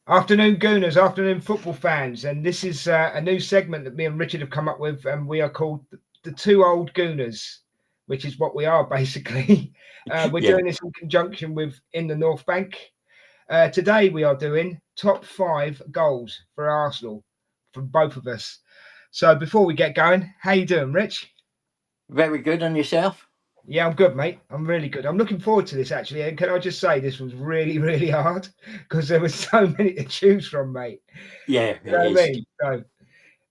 Afternoon, Gooners, afternoon, football fans. And this is a new segment that me and Richard have come up with, and we are called the Two Old Gooners, which is what we are basically. We're Yeah. doing this in conjunction with In the North Bank. Today, we are doing top five goals for Arsenal from both of us. So before we get going, how you doing, Rich? Very good. On yourself? Yeah, I'm good, mate. I'm really good. I'm looking forward to this actually. And can I just say this was really, really hard because there were so many to choose from, mate. Yeah, it You know what I is. mean? So,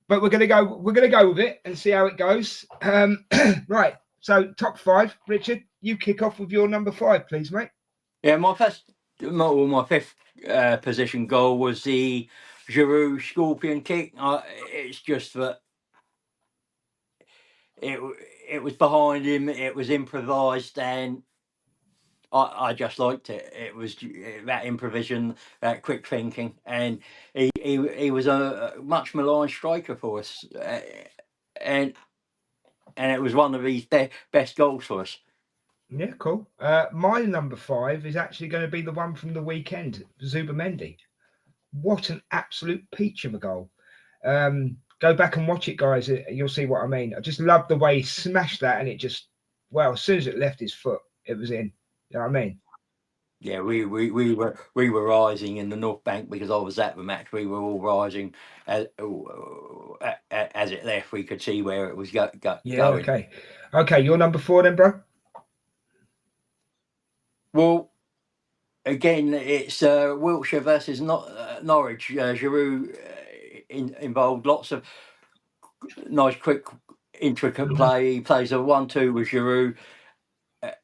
but we're gonna go with it and see how it goes. Right. So top five, Richard, you kick off with your number five, please, mate. Yeah, my fifth position goal was the Giroud scorpion kick. It's just that it it was behind him. It was improvised, and I just liked it. It was that improvisation, that quick thinking, and he was a much maligned striker for us, and and it was one of his best goals for us. Yeah, cool. My number five is actually going to be the one from the weekend, Zubamendi. What an absolute peach of a goal. Go back and watch it, guys. You'll see what I mean. I just love the way he smashed that, and it just, well, as soon as it left his foot, it was in. You know what I mean? Yeah, we were rising in the North Bank because I was at the match. We were all rising as it left. We could see where it was Yeah, going. okay. Okay, you're number four then, bro? Well, again, it's Wiltshire versus not Norwich. Giroud involved lots of nice, quick, intricate Mhm. play. He plays a 1-2 with Giroud.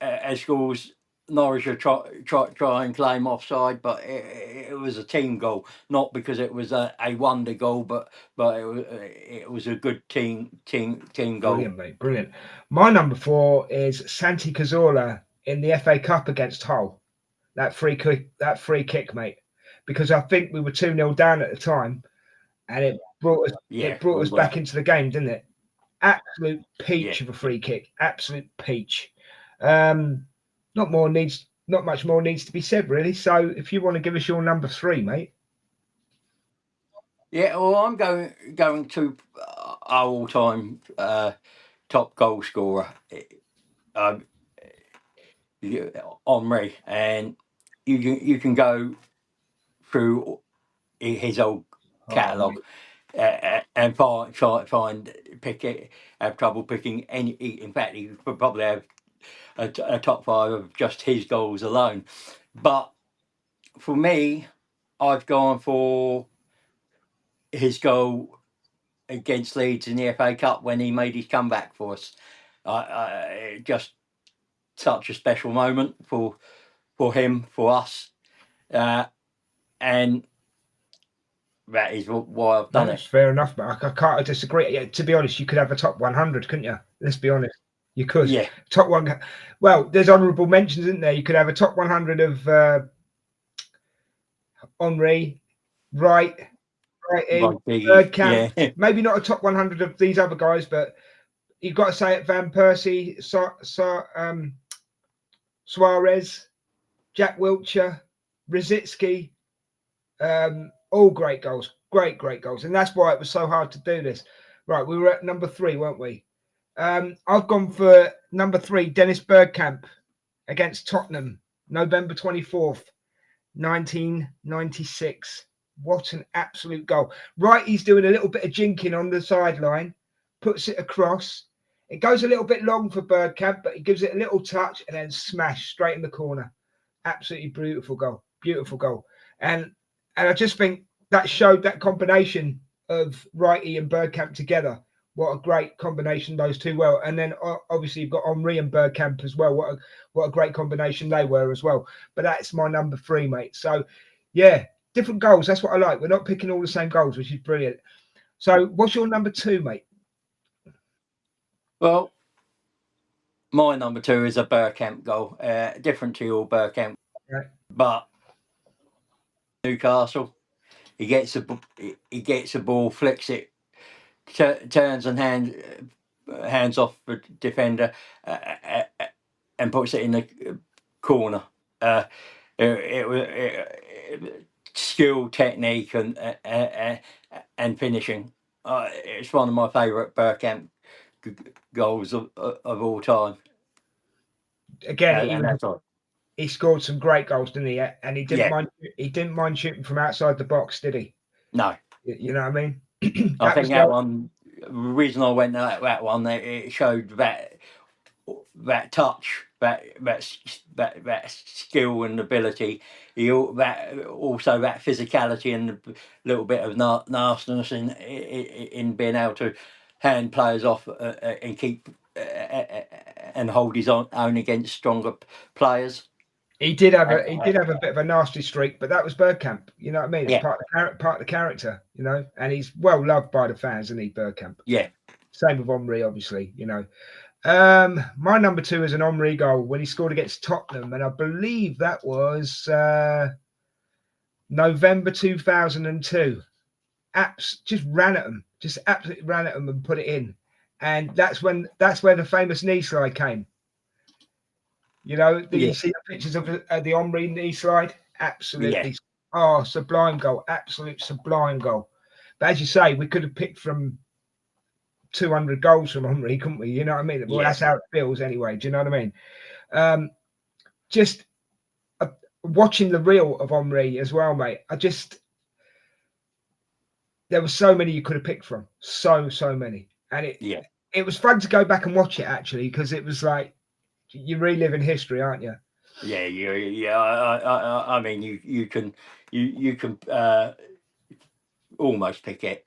As scores, Norwich are try and claim offside, but it was a team goal, not because it was a wonder goal, but it was a good team goal. Brilliant, mate. Brilliant. My number four is Santi Cazorla in the FA Cup against Hull. That free kick, mate. Because I think we were 2-0 down at the time, and it brought us Yeah, it brought we us were. back into the game, didn't it? Absolute Yeah, peach of a free kick. Absolute peach. Um, not much more needs to be said, really. So if you want to give us your number three, mate. yeah. Well, I'm going to our all-time top goal scorer, um, Henri, and you can go through his old Oh, catalogue and find pick it, have trouble picking any. In fact, he could probably have a top five of just his goals alone. But for me, I've gone for his goal against Leeds in the FA Cup when he made his comeback for us. Just such a special moment for him, for us, uh, and that is why I've done no, it. it's fair enough, but I can't disagree. Yeah, to be honest, you could have a top 100, couldn't you? Let's be honest. You could. Yeah, Top one. Well, there's honourable mentions, isn't there? You could have a top 100 of Henri, Wright, Wrighty, right, Biggie. Bergkamp. Yeah, Maybe not a top 100 of these other guys, but you've got to say it. Van Persie, Suarez, Jack Wiltshire, Rosicki, all great goals. Great goals. And that's why it was so hard to do this. Right, we were at number three, weren't we? I've gone for number three, Dennis Bergkamp against Tottenham, November 24th, 1996. What an absolute goal. Right, he's doing a little bit of jinking on the sideline, puts it across. It goes a little bit long for Bergkamp, but he gives it a little touch and then smash straight in the corner. Absolutely beautiful goal. Beautiful goal. And I just think that showed that combination of Righty and Bergkamp together. What a great combination those two were. And then obviously you've got Henri and Bergkamp as well. What a great combination they were as well. But that's my number three, mate. So yeah, different goals. That's what I like. We're not picking all the same goals, which is brilliant. So what's your number two, mate? well, my number two is a Burkamp goal, different to your Burkamp, Right. but Newcastle. He gets the ball, flicks it, turns and hands off the defender, and puts it in the corner. Uh, it was skill, technique, and finishing. It's one of my favourite Bergkamp goals of all time. Again, And that's right. he scored some great goals, didn't he? And he didn't Yeah. mind. He didn't mind shooting from outside the box, did he? No, You know what I mean? I think that one. The reason I went that one, it showed that touch, that skill and ability. That also that physicality and a little bit of nastiness in being able to hand players off and keep and hold his own against stronger players. He did have a bit of a nasty streak, but that was Bergkamp. You know what I mean? It's Yeah. part of the character, you know. And he's well loved by the fans, isn't he, Bergkamp? Yeah. Same with Henry, obviously. You know. My number 2 is an Henry goal when he scored against Tottenham, and I believe that was November 2002. Just ran at them, just absolutely ran at them and put it in, and that's where the famous knee slide came. You know, you see the pictures of the Henry knee slide? Absolutely. Yeah. Sublime goal. Absolute sublime goal. But as you say, we could have picked from 200 goals from Henry, couldn't we? You know what I mean? Well, that's how it feels anyway. Do you know what I mean? Just watching the reel of Henry as well, mate. There were so many you could have picked from. So many. And it was fun to go back and watch it, actually, because it was like, you're reliving history, aren't you? Yeah. I mean, you can almost pick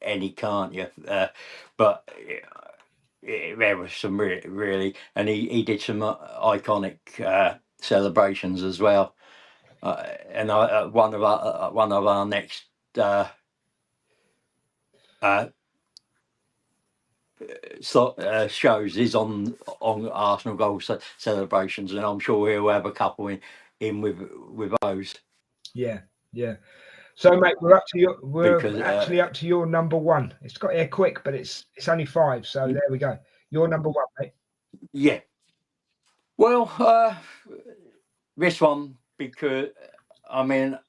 any, can't you? But there was some really, and he did some iconic celebrations as well. And one of our next shows is on Arsenal goal celebrations, and I'm sure he'll have a couple in with those. Yeah. So, mate, we're actually up to your number 1. It's got here quick, but it's only 5. So there we go. Your number 1, mate. Yeah. Well, this one, because I mean,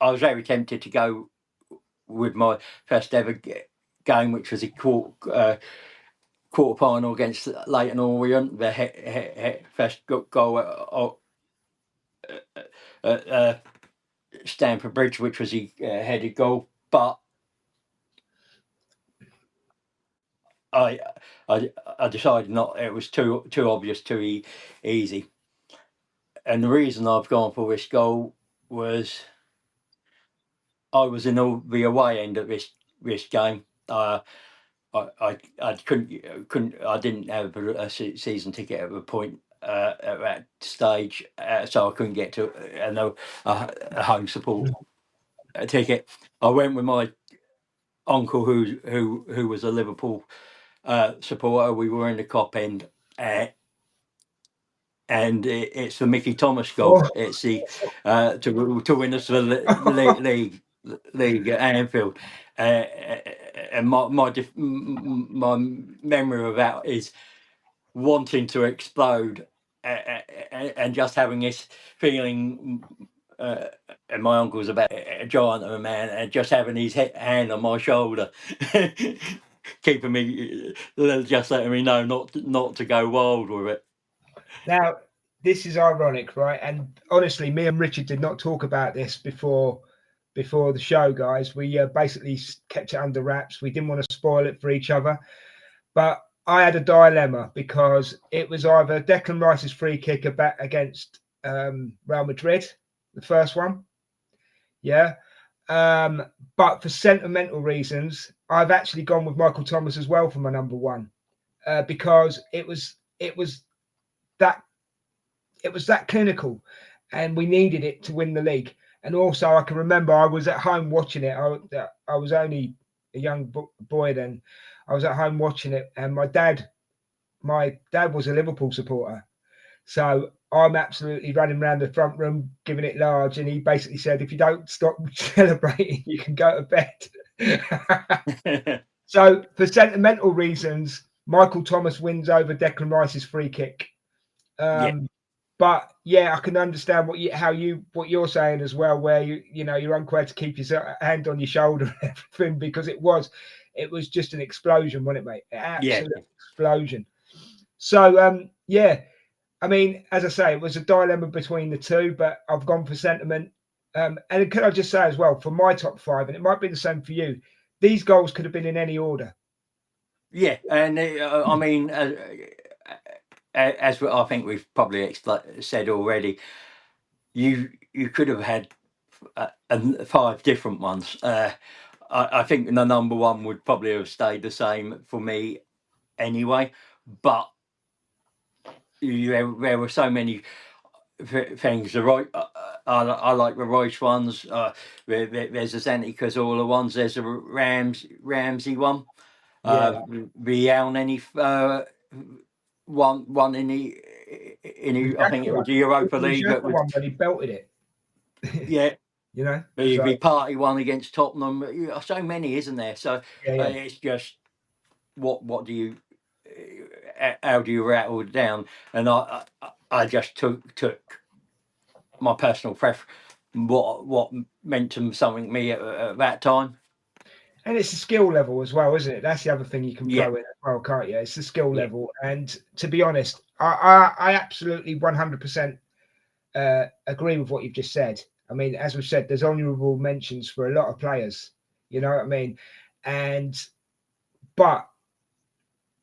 I was very tempted to go with my first ever game, which was a quarter final against Leyton Orient, the first goal at Stamford Bridge, which was a headed goal, but I decided not. It was too obvious, too easy, and the reason I've gone for this goal was I was in the away end of this game. I couldn't. I didn't have a season ticket at the point at that stage, so I couldn't get to a home support ticket. I went with my uncle, who was a Liverpool supporter. We were in the Kop end, and it's the Mickey Thomas goal. Oh. It's the to win us the league at Anfield. And my memory of that is wanting to explode and just having this feeling. And my uncle was about a giant of a man, and just having his hand on my shoulder, keeping me, just letting me know not to go wild with it. Now, this is ironic, right? And honestly, me and Richard did not talk about this before the show, guys. We basically kept it under wraps. We didn't want to spoil it for each other. But I had a dilemma because it was either Declan Rice's free kick against Real Madrid, the first one. Yeah. But for sentimental reasons, I've actually gone with Michael Thomas as well for my number 1 because it was that clinical, and we needed it to win the league. And also, I can remember I was at home watching it. I was only a young boy then. I was at home watching it, and my dad was a Liverpool supporter, so I'm absolutely running around the front room giving it large, and he basically said, "If you don't stop celebrating, you can go to bed." So, for sentimental reasons, Michael Thomas wins over Declan Rice's free kick. But But yeah, I can understand what you're saying as well, where you're unquite to keep your hand on your shoulder and everything, because it was just an explosion, wasn't it, mate? An Yeah, absolute explosion. So yeah, I mean, as I say, it was a dilemma between the two, but I've gone for sentiment. And can I just say as well, for my top five, and it might be the same for you, these goals could have been in any order. yeah, and I mean, as I think we've probably said already, you could have had 5 different ones. I think the number one would probably have stayed the same for me anyway, but there were so many things. The right, I like the Royce ones. There's the Santi Cazorla ones. There's the Ramsey one. Yeah, The Al Nenny one in the I think it was the Europa League. the That was, one when he belted it. yeah. You know, The party one against Tottenham. So many, isn't there? So yeah. it's just what do you how do you rattle it down? And I just took my personal preference, what meant to something to me at that time. And it's a skill level as well, isn't it? That's the other thing you can Yeah, throw in as well, can't you? It's the skill yeah, level. And to be honest, I absolutely 100% agree with what you've just said. I mean, as we've said, there's honourable mentions for a lot of players. You know what I mean? But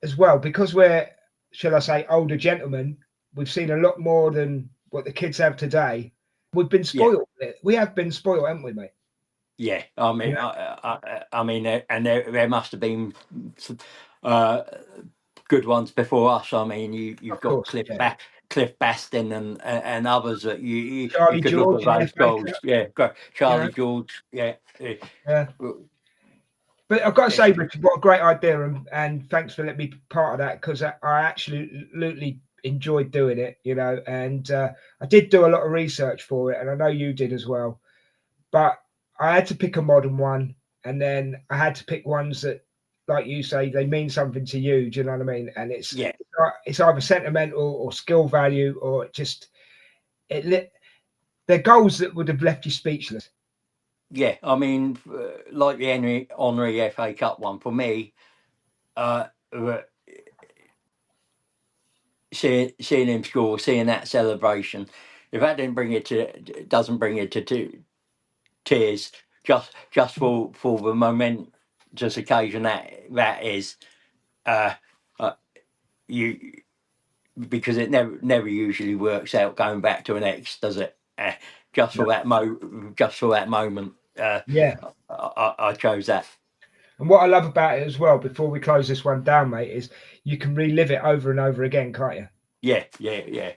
as well, because we're, shall I say, older gentlemen, we've seen a lot more than what the kids have today. We've been yeah. spoiled. We have been spoiled, haven't we, mate? Yeah, I mean, Yeah, I mean, and there must have been good ones before us. I mean, you've of got course. Yeah. Cliff Bastin and others that you Charlie could look at George in the those FA goals. Cup, Yeah, you know. Charlie George. Yeah, Yeah. But I've got to it's, say, Richard, what a great idea, and thanks for letting me be part of that, because I absolutely enjoyed doing it, you know, and I did do a lot of research for it, and I know you did as well. But I had to pick a modern one, and then I had to pick ones that, like you say, they mean something to you. Do you know what I mean? And it's yeah, either sentimental or skill value, or they're goals that would have left you speechless. yeah. I mean, like the Henry FA Cup one for me. Uh, seeing him score, seeing that celebration, if that doesn't bring it to tears, just for the momentous occasion that is, uh, you because it never usually works out going back to an ex, does it? Just No. for that moment, Yeah. I chose that. And what I love about it as well, before we close this one down, mate, is you can relive it over and over again, can't you? Yeah. Yeah.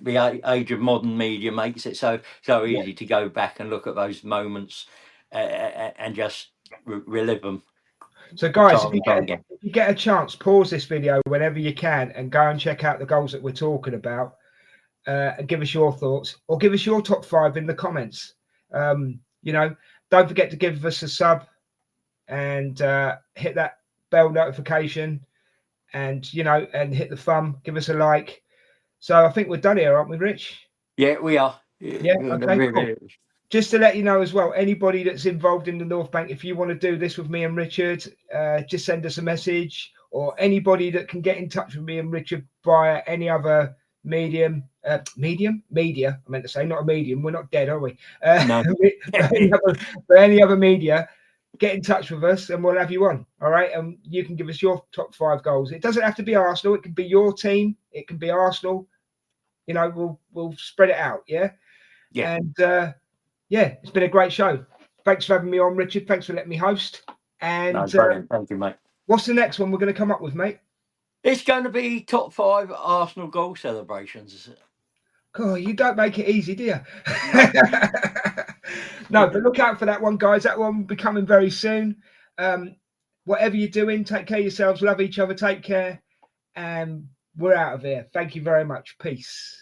The age of modern media makes it so Yeah. easy to go back and look at those moments and just relive them So, guys, time and time again. if you get a chance, pause this video whenever you can and go and check out the goals that we're talking about, and give us your thoughts, or give us your top five in the comments. You know, don't forget to give us a sub and hit that bell notification, and and hit the thumb. Give us a like. So I think we're done here, aren't we, Rich? Yeah, we are. Yeah. Okay. Cool. Just to let you know as well, anybody that's involved in the North Bank, if you want to do this with me and Richard, just send us a message, or anybody that can get in touch with me and Richard via any other media. I meant to say, not a medium. We're not dead, are we? No. For any other media, get in touch with us and we'll have you on. All right. And you can give us your top 5 goals. It doesn't have to be Arsenal. It can be your team. It can be Arsenal. You know, we'll spread it out. Yeah. Yeah. And yeah, it's been a great show. Thanks for having me on, Richard. Thanks for letting me host. And No, brilliant. Thank you, mate. What's the next one we're going to come up with, mate? It's going to be top 5 Arsenal goal celebrations. God, you don't make it easy, do you? No. No, but look out for that one, guys. That one will be coming very soon. Whatever you're doing, take care of yourselves. Love each other. Take care. And we're out of here. Thank you very much. Peace.